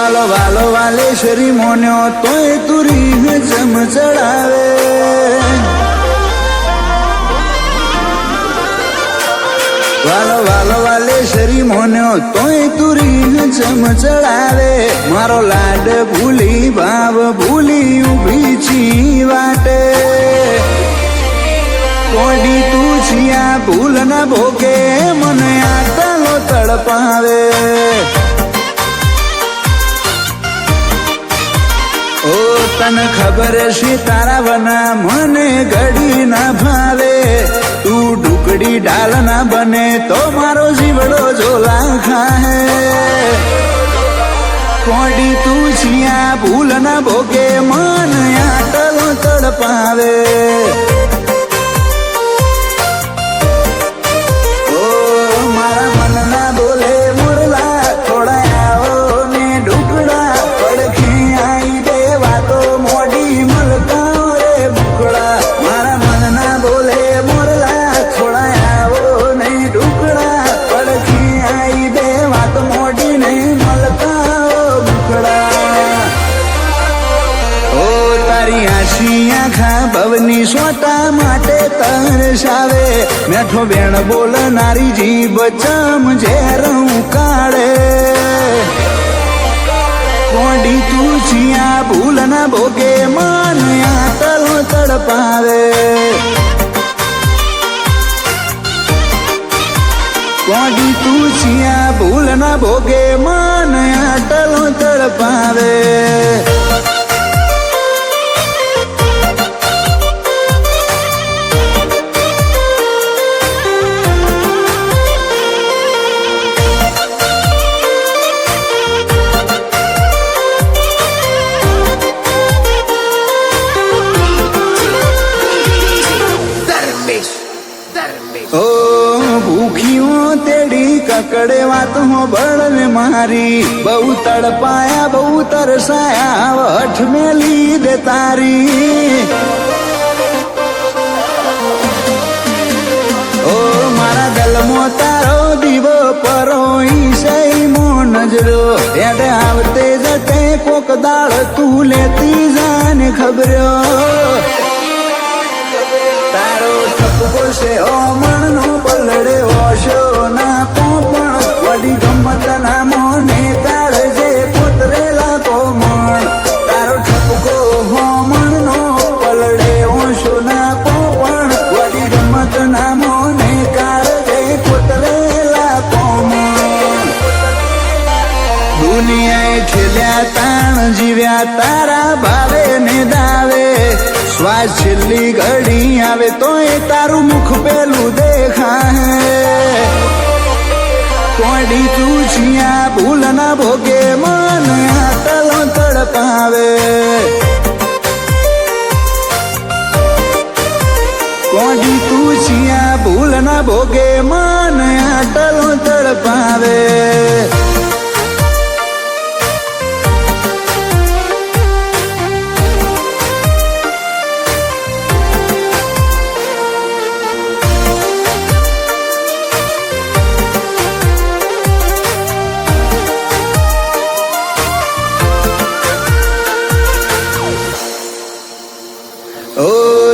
વાલો વાલો વાલેશ્વરી મોન્યો તોય તુરી જમ ચડાવે વાલો વાલો વાલેશ્વરી મોન્યો તોય તુરી જમ ચડાવે મારો લાડ ભૂલી ભાવ ભૂલી ઉભી છી વાટે કોડી તું છિયા ભૂલ ના ભોગે મને આટલો તડપાવે ઓ તને ખબર છે તારા વના મને ઘડી ના ભાવે તું ઢુકડી ડાલ ના બને તો મારો જીવડો ઝોલા ખાહે કોડી તું છિયા ભૂલ ના ભોગે મને આટલો તડપાવે ભવની સોટા માટે તરસાવે મેઠો બેણ બોલનારી જીભ ચમ ઝેરું કાઢે કોડી તું છિયા ભૂલ ના ભોગે મન આટલો તડપાવે કોડી તું છિયા ભૂલ ના ભોગે મન આટલો તડપાવે કકડે વાત હો બળને મારી બહુ તડપાયા બહુ તરસાયા હઠ મેલી દે તારી ઓ મારા દલમો તારો દીવો પરો ઈસઈ મો નજરો એડે આવતે જતે કોક દાળ તું લેતી જાને ખબર્યો તારો ઠપકો છે ઓ મણનો પલડે ઓશો ના વડી ગમત ના મોને કાળજે પુતરેલા કોમણ તારો ઠપકો હોમણ નો પલડે ઓશો ના કોપણ વડી ગમત ના મોને કાળજે પુતરેલા કોમણ દુનિયાએ ઠેલ્યા તાણ જીવ્યા તારા ભાવે ને દાવે શ્વાસ છેલ્લી ઘડી આવે તોય તારું મુખ પેલું દેખાય કોડી તું છિયા ભૂલ ના ભોગે મન આટલો તડપાવે કોડી તું છિયા ભૂલ ના ભોગે મન આટલો તડપાવે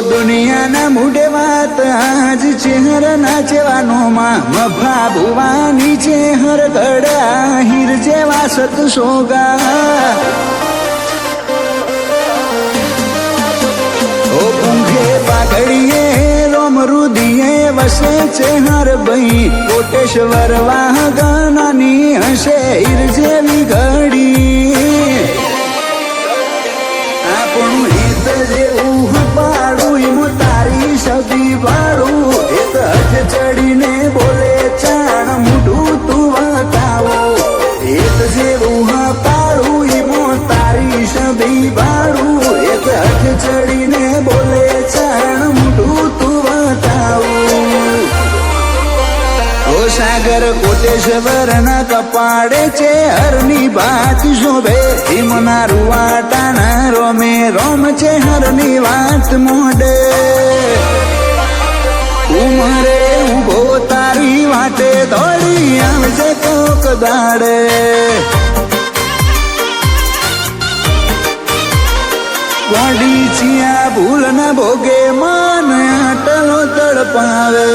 દુનિયાના મૂડે વાત આજ ચેહર નાચવાનો માં મફા ભુવાની ચેહર ગડા હીર જેવા સત સોગા ઓ પૂંખે પાઘડીએ રોમ રુદિયે વસે ચેહર બઈ કોટેશ્વર વાહગાનાની હશે હીર જેવી ઘડી આપણું હિત જેવું પાડું તારી સદી પાડું એક હજ ચડીને બોલે ચાણ મૂઢું તું વતાવો એક જેવું પાડું તારી સદી પાડું એક હજ ચડીને બોલે ચાણ મૂઢું તું વતાવો ઓ સાગર કોટેશ્વર ના કપાડે છે હરની ભાત શોભે ભીમના રૂવાટાના રોમે રોમ છે હરની વાત મોડે ઉમરે ઉભો તારી વાટે દોડી આવજે કોક દાડે કોડી ચિયા ભૂલ ના ભોગે મન આટલો તડપાવે